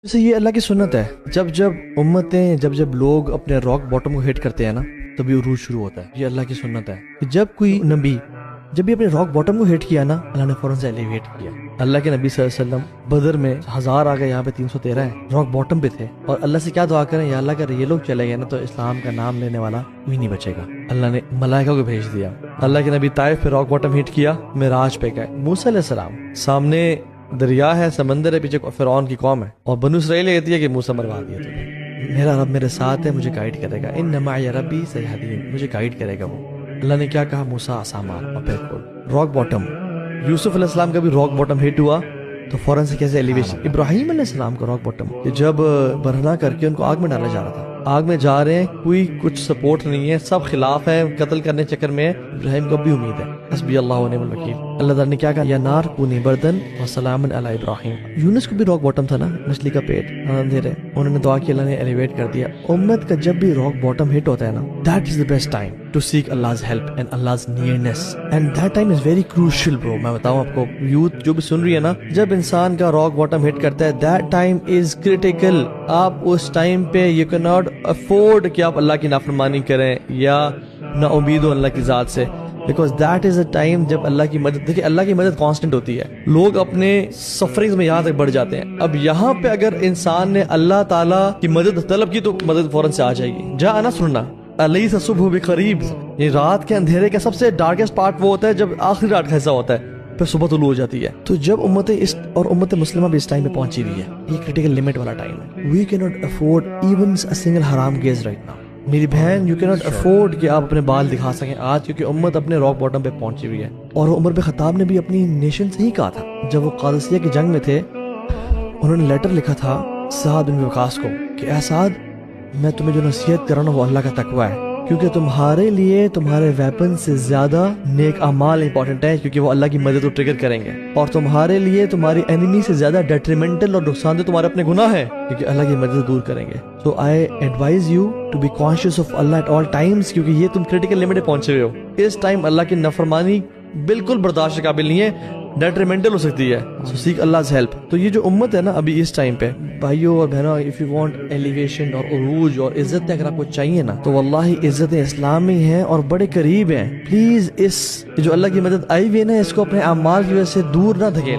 جیسے یہ اللہ کی سنت ہے، جب جب امتیں جب لوگ اپنے راک باٹم کو ہٹ کرتے ہیں نا تبھی عروج شروع ہوتا ہے۔ یہ اللہ کی سنت ہے کہ جب کوئی نبی جب بھی اپنے راک باٹم کو ہٹ کیا نا، اللہ نے فوراً سے ایلیویٹ کیا۔ اللہ کے نبی صلی اللہ علیہ وسلم بدر میں 1000 آ گئے، یہاں پہ 313 ہیں، راک باٹم پہ تھے، اور اللہ سے کیا دعا کریں، یا اللہ اگر یہ لوگ چلے گئے نا تو اسلام کا نام لینے والا کوئی نہیں بچے گا۔ اللہ نے ملائکہ کو بھیج دیا۔ اللہ کے نبی طائف پہ راک باٹم ہٹ کیا، معراج پہ گئے۔ موسیٰ علیہ السلام سامنے دریا ہے، سمندر ہے، پیچھے فرعون کی قوم ہے، اور بنو اسرائیل کہتی ہے کہ موسیٰ مروا دیا تو نے، میرا رب میرے ساتھ ہے، مجھے گائیڈ کرے گا، ان معی ربی سیہدین، مجھے گائیڈ کرے گا وہ۔ اللہ نے کیا کہا، موسیٰ عصا مار، اور پھر کھول راک باٹم۔ یوسف علیہ السلام کا بھی راک باٹم ہٹ ہوا تو فوراً سے کیسے ایلیویشن۔ ابراہیم علیہ السلام کا راک باٹم کہ جب برہنہ کر کے ان کو آگ میں ڈالا جا رہا تھا، آگ میں جا رہے ہیں، کوئی کچھ سپورٹ نہیں ہے، سب خلاف ہیں، قتل کرنے چکر میں ابراہیم کو بھی امید ہے، حسبی اللہ و نعم الوکیل۔ اللہ تعالیٰ نے کیا کہا، یا نار کونی بردن وسلام علی ابراہیم۔ یونس کو بھی راک باٹم تھا نا، مچھلی کا پیٹ اندھیرے، انہوں نے دعا کی، اللہ نے ایلیویٹ کر دیا۔ امت کا جب بھی راک باٹم ہٹ ہوتا ہے نا، that is the best time to seek Allah's help and Allah's nearness, and that time is very crucial bro۔ میں بتاؤں آپ کو، یوتھ جو بھی سن رہی ہے نا، جب انسان کا راک باٹم ہٹ کرتا ہے that time is critical۔ آپ اس ٹائم پہ you cannot afford کہ آپ اللہ کی نافرمانی کریں یا نا امید ہو اللہ کی ذات سے، because that is a time جب اللہ کی مدد، دیکھیں اللہ کی مدد کانسٹنٹ ہوتی ہے، لوگ اپنے سفرنگز میں یہاں تک بڑھ جاتے ہیں۔ اب یہاں پہ اگر انسان نے اللہ تعالیٰ کی مدد طلب کی تو مدد فوراً سے آ جائے گی۔ جا نہ سننا الیس الصبح بقریب، یہ رات کے اندھیرے کا سب سے ڈارکسٹ پارٹ وہ ہوتا ہے جب آخری رات کا حصہ ہوتا ہے، پھر صبح طلوع ہو جاتی ہے۔ تو جب امت مسلمہ بھی اس ٹائم پہ پہنچی ہوئی ہے، یہ کریٹیکل لمٹ والا ٹائم ہے۔ وی کی not afford even a single حرام گیز رائٹ ناؤ۔ میری بہن، یو کی ناٹ افورڈ کہ آپ اپنے بال دکھا سکیں آج، کیونکہ امت اپنے راک باٹم پہ پہنچی ہوئی ہے۔ اور عمر بن خطاب نے بھی اپنی نیشن سے ہی کہا تھا، جب وہ قادسیہ کی جنگ میں تھے، انہوں نے لیٹر لکھا تھا سعد بن وقاص کو کہ اے سعد، میں تمہیں جو نصیحت کر رہا ہوں وہ اللہ کا تقوی ہے، کیونکہ تمہارے لیے تمہارے ویپن سے زیادہ نیک اعمال امپورٹنٹ ہیں، کیونکہ وہ اللہ کی مدد کو ٹریگر کریں گے، اور تمہارے لیے تمہاری اینیمی سے زیادہ ڈیٹریمنٹل اور نقصان دہ تمہارے اپنے گناہ ہیں، کیونکہ اللہ کی مدد دور کریں گے۔ So I advise you to be conscious of Allah at all times, کیونکہ یہ تم کریٹیکل لمٹ پہ پہنچے ہوئے ہو۔ اس ٹائم اللہ کی نافرمانی بالکل برداشت کے قابل نہیں ہے، ڈیٹریمنٹل ہو سکتی ہے۔ سو سیک Allah's help۔ تو یہ جو امت ہے نا ابھی اس ٹائم پہ، بھائیوں اور بہنوں، if you want elevation اور عروج اور عزت اگر آپ کو چاہیے نا، تو واللہ عزت اسلامی ہیں اور بڑے قریب ہیں۔ پلیز اس جو اللہ کی مدد آئی ہوئی ہے نا، اس کو اپنے اعمال کی وجہ سے دور نہ دھکیلیں۔